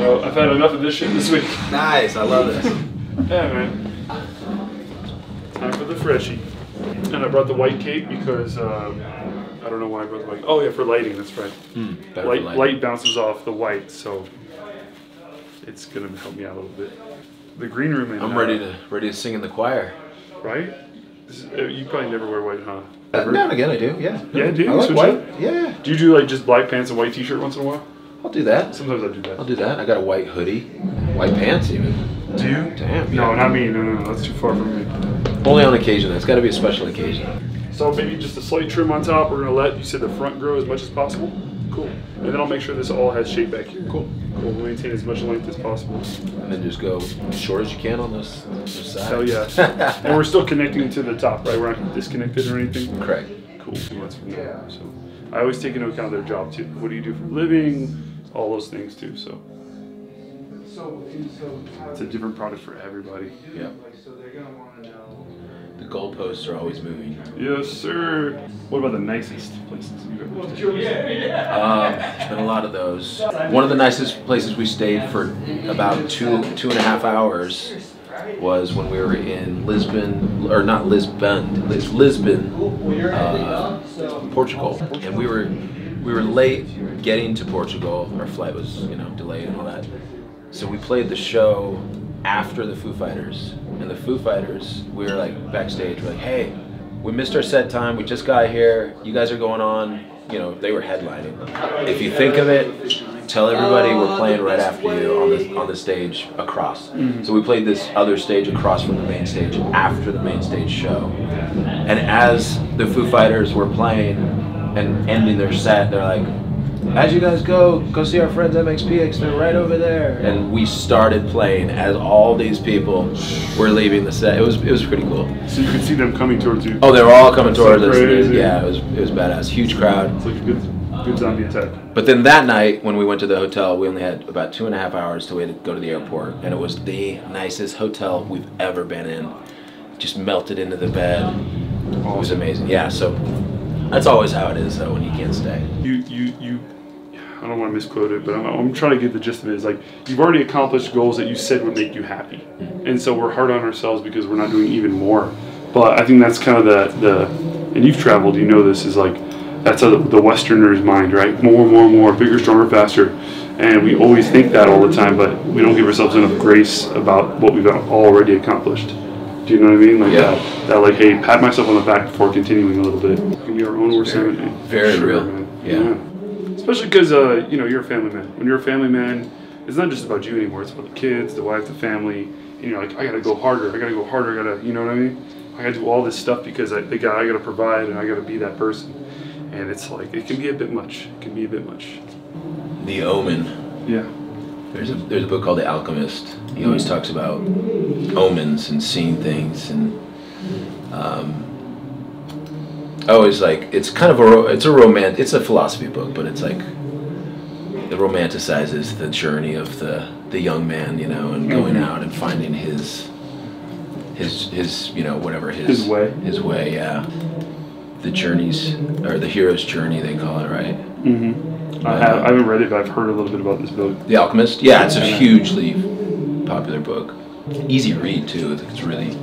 So I've had enough of this shit this week. Nice, I love this. Yeah, man. Time for the freshie. And I brought the white cape because I don't know why I brought the white. Oh yeah, for lighting. That's right. Light bounces off the white, so it's gonna help me out a little bit. The green room. And, I'm ready to sing in the choir. Right? You probably never wear white, huh? Now and again I do. Yeah. Yeah, do you? I like Switch white. up? Yeah. Do you do like just black pants and white t-shirt once in a while? I'll do that. Sometimes I do that. I'll do that. I got a white hoodie, white pants even. Do you? Damn. No, Yeah. not me. No, that's too far from me. Only on occasion. It's got to be a special occasion. So maybe just a slight trim on top. We're gonna let, you said, the front grow as much as possible. Cool. And then I'll make sure this all has shape back here. Cool. We'll maintain as much length as possible. And then just go as short as you can on this side. Hell yeah. And we're still connecting to the top, right? We're not disconnected or anything? Correct. Cool. So I always take into account their job too. What do you do for a living? All those things too. So it's a different product for everybody. Yeah. The goalposts are always moving. Yes, sir. What about the nicest places you've ever stayed? There's been a lot of those. One of the nicest places we stayed for about two and a half hours was when we were in Lisbon, or not Lisbon, Portugal, and we were late getting to Portugal. Our flight was, delayed and all that. So we played the show after the Foo Fighters, and the Foo Fighters, we were like backstage, we're like, hey, we missed our set time, we just got here, you guys are going on, they were headlining. If you think of it, tell everybody we're playing right after you on the stage across. So we played this other stage across from the main stage after the main stage show. And as the Foo Fighters were playing and ending their set, they're like, as you guys go see our friends MXPX, they're right over there. And we started playing as all these people were leaving the set. It was pretty cool. So you could see them coming towards you. Oh, they were all coming towards us. Crazy. Yeah, it was badass. Huge crowd. It's like a good zombie attack. But then that night, when we went to the hotel, we only had about 2.5 hours till we had to go to the airport. And it was the nicest hotel we've ever been in. Just melted into the bed. Awesome. It was amazing. Yeah, so that's always how it is, though, when you can't stay. I don't want to misquote it, but I'm trying to get the gist of it. Is like, you've already accomplished goals that you said would make you happy. And so we're hard on ourselves because we're not doing even more. But I think that's kind of and you've traveled, you know this, is like, that's the Westerner's mind, right? More, bigger, stronger, faster. And we always think that all the time, but we don't give ourselves enough grace about what we've already accomplished. Do you know what I mean? Like that like, hey, pat myself on the back before continuing a little bit. It can be our own worst enemy. Very real. Man. Yeah. Especially because, you're a family man. When you're a family man, it's not just about you anymore. It's about the kids, the wife, the family. And you're like, I gotta go harder. I gotta, you know what I mean? I gotta do all this stuff because I gotta provide and I gotta be that person. And it's like, it can be a bit much. The Omen. Yeah. There's a book called The Alchemist. He always talks about omens and seeing things, and always like, it's kind of it's a philosophy book, but it's like it romanticizes the journey of the young man, and going out and finding his way, yeah. The journeys, or the hero's journey, they call it, right? I haven't read it, but I've heard a little bit about this book. The Alchemist? Yeah, it's a hugely popular book. Easy read too. It's really,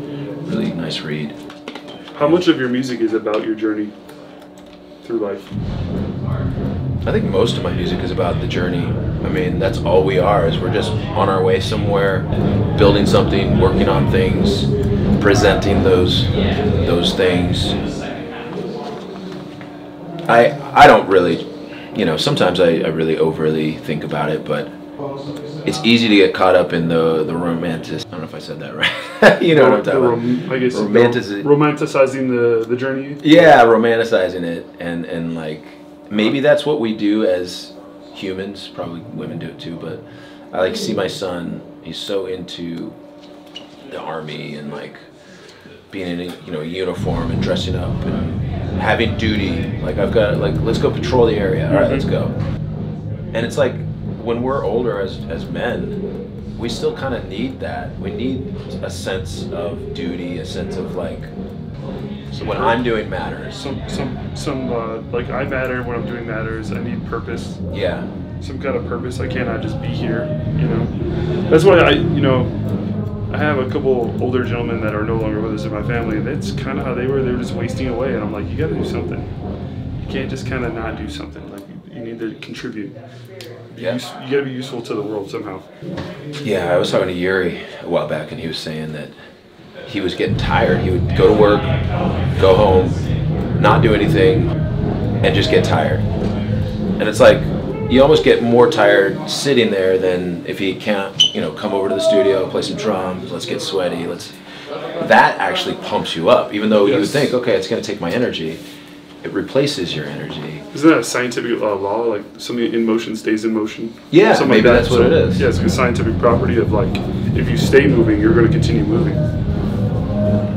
really nice read. How much of your music is about your journey through life? I think most of my music is about the journey. I mean, that's all we are, is we're just on our way somewhere, building something, working on things, presenting those things. I don't really, sometimes I really overly think about it, but it's easy to get caught up in the romantic. I don't know if I said that right. You know what I'm talking about. I guess romanticizing the journey. Yeah, romanticizing it, and like, maybe that's what we do as humans. Probably women do it too, but I like see my son. He's so into the army and like being in a uniform and dressing up and having duty. Like, I've got let's go patrol the area. All right, let's go. And it's like, when we're older as men, we still kind of need that. We need a sense of duty, a sense of like, so what I'm doing matters. Like, I matter, what I'm doing matters. I need purpose. Yeah. some kind of purpose. I cannot just be here, you know. That's why I have a couple older gentlemen that are no longer with us in my family, and that's kind of how they were. They were just wasting away, and I'm like, you got to do something. You can't just kind of not do something. Like, you need to contribute. You got to be useful to the world somehow. Yeah, I was talking to Yuri a while back, and he was saying that he was getting tired. He would go to work, go home, not do anything, and just get tired. And it's like, you almost get more tired sitting there than if you can't, come over to the studio, play some drums, let's get sweaty. That actually pumps you up, even though you would think, okay, it's going to take my energy. It replaces your energy. Isn't that a scientific law? Like, something in motion stays in motion? Yeah, something maybe like that. That's what it is. Yeah, it's a scientific property of, like, if you stay moving, you're going to continue moving.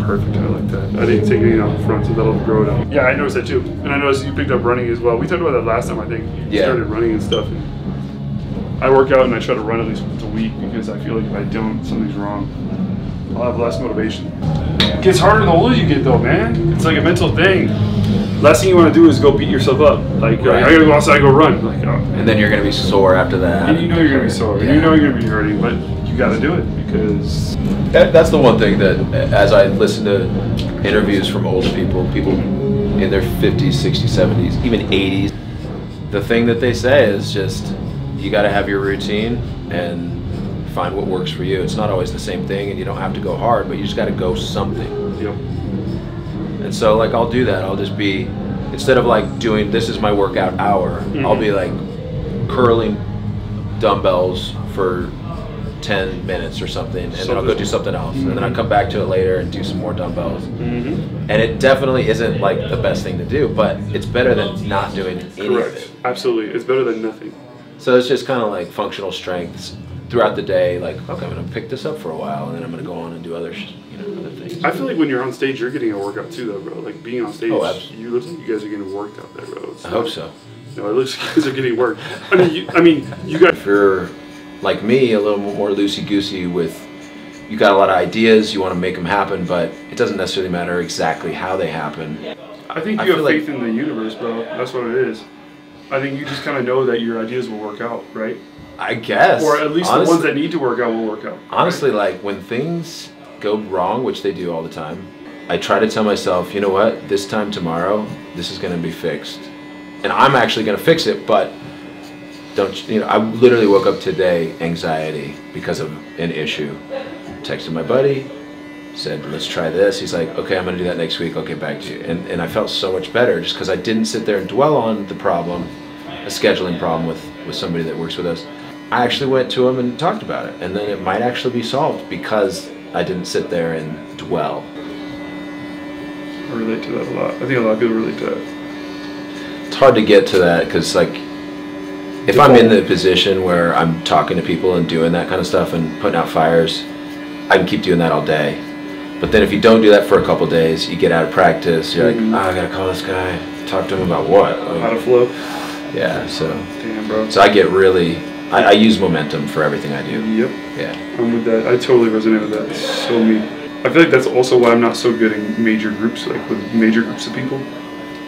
Perfect, I like that. I didn't take anything out front, so that'll grow it up. Yeah, I noticed that too. And I noticed you picked up running as well. We talked about that last time, I think. You started running and stuff. And I work out and I try to run at least once a week because I feel like if I don't, something's wrong. I'll have less motivation. It gets harder the older you get though, man. It's like a mental thing. Last thing you want to do is go beat yourself up. Like, I gotta go outside, go run. Like, and then you're gonna be sore after that. And you know you're gonna be sore. And you know you're gonna be hurting, but you gotta do it because... That's the one thing that, as I listen to interviews from older people in their 50s, 60s, 70s, even 80s, the thing that they say is just, you gotta have your routine and find what works for you. It's not always the same thing, and you don't have to go hard, but you just gotta go something. Yep. And so, like, I'll do that. I'll just be, instead of like doing, this is my workout hour, I'll be like curling dumbbells for 10 minutes or something, and then I'll go do something else. And then I'll come back to it later and do some more dumbbells. And it definitely isn't like the best thing to do, but it's better than not doing anything. Correct. Absolutely. It's better than nothing. So it's just kind of like functional strengths throughout the day. Like, okay, I'm going to pick this up for a while, and then I'm going to go on and do other things. I feel like when you're on stage, you're getting a workout too, though, bro. Like, being on stage, you look like you guys are getting worked out there, bro. I hope so. No, it looks like you guys are getting worked. I mean, you guys... If you're like me, a little more loosey-goosey with, you got a lot of ideas, you want to make them happen, but it doesn't necessarily matter exactly how they happen. I think you have faith in the universe, bro. That's what it is. I think you just kind of know that your ideas will work out, right? I guess. Or at least honestly, the ones that need to work out will work out. Honestly, right? Like, when things go wrong, which they do all the time, I try to tell myself, you know what, this time tomorrow, this is going to be fixed. And I'm actually going to fix it, but I literally woke up today, anxiety, because of an issue. Texted my buddy, said, let's try this. He's like, okay, I'm going to do that next week, I'll get back to you. And I felt so much better just because I didn't sit there and dwell on the problem, a scheduling problem with somebody that works with us. I actually went to him and talked about it, and then it might actually be solved because I didn't sit there and dwell. I relate to that a lot. I think a lot of people relate to that. It's hard to get to that because, like, if I'm in the position where I'm talking to people and doing that kind of stuff and putting out fires, I can keep doing that all day. But then if you don't do that for a couple days, you get out of practice, you're like, I gotta call this guy, talk to him about what? Like, how to flow? Yeah, so. Damn, bro. So I get really, I use momentum for everything I do. Yep. Yeah. I'm with that. I totally resonate with that. So me. I feel like that's also why I'm not so good in major groups, like with major groups of people.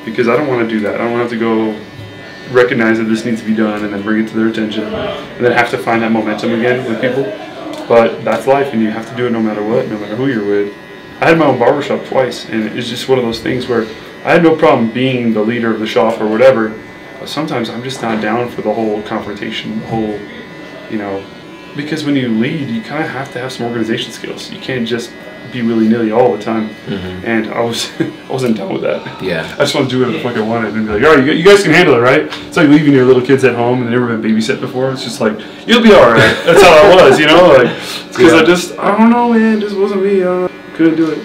Because I don't want to do that. I don't want to have to go recognize that this needs to be done and then bring it to their attention and then have to find that momentum again with people. But that's life, and you have to do it no matter what, no matter who you're with. I had my own barbershop twice, and it's just one of those things where I had no problem being the leader of the shop or whatever, but sometimes I'm just not down for the whole confrontation, the whole, because when you lead, you kind of have to have some organization skills. You can't just be willy-nilly all the time, and I wasn't done with that. Yeah. I just want to do whatever the fuck I wanted and be like, all right, you guys can handle it, right? It's like leaving your little kids at home and they've never been babysat before. It's just like, you'll be all right. That's how I was, Like, it's because I don't know, man, just wasn't me. Couldn't do it.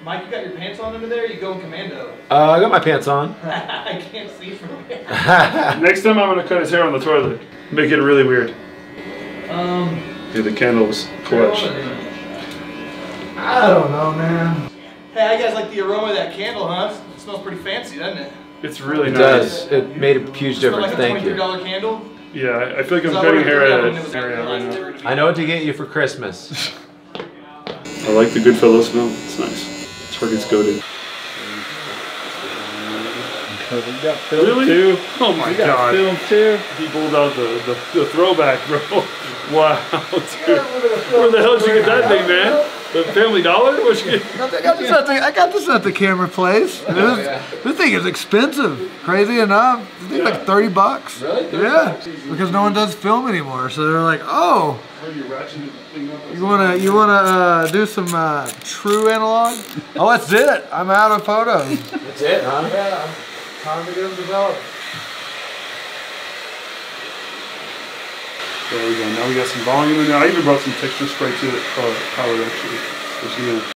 Mike, you got your pants on under there? Or you going commando? I got my pants on. I can't see from here. Next time I'm gonna cut his hair on the toilet. Make it really weird. Yeah, the candles clutch. I don't know, man. Hey, how you guys like the aroma of that candle, huh? It smells pretty fancy, doesn't it? It's really nice. It does. It made a huge difference. Like a Thank you. $23 candle? Yeah, I feel like I'm cutting hair at an area right now. I know what to get you for Christmas. I like the Goodfellow smell. It's nice. It's fucking goated. We got film Really? too. Oh my We got God. film too. He pulled out the throwback, bro. Wow, dude. Where the hell did you get that thing, man? The Family Dollar? What'd you get? I got this at the camera place. This thing is expensive. Crazy enough. This thing's like 30 bucks. Really? Yeah. Because no one does film anymore. So they're like, oh, you wanna do some true analog? Oh, that's it. I'm out of photos. That's it, huh? Yeah. Time to get them developed. There we go. Now we got some volume in there. I even brought some texture spray to it, powered actually.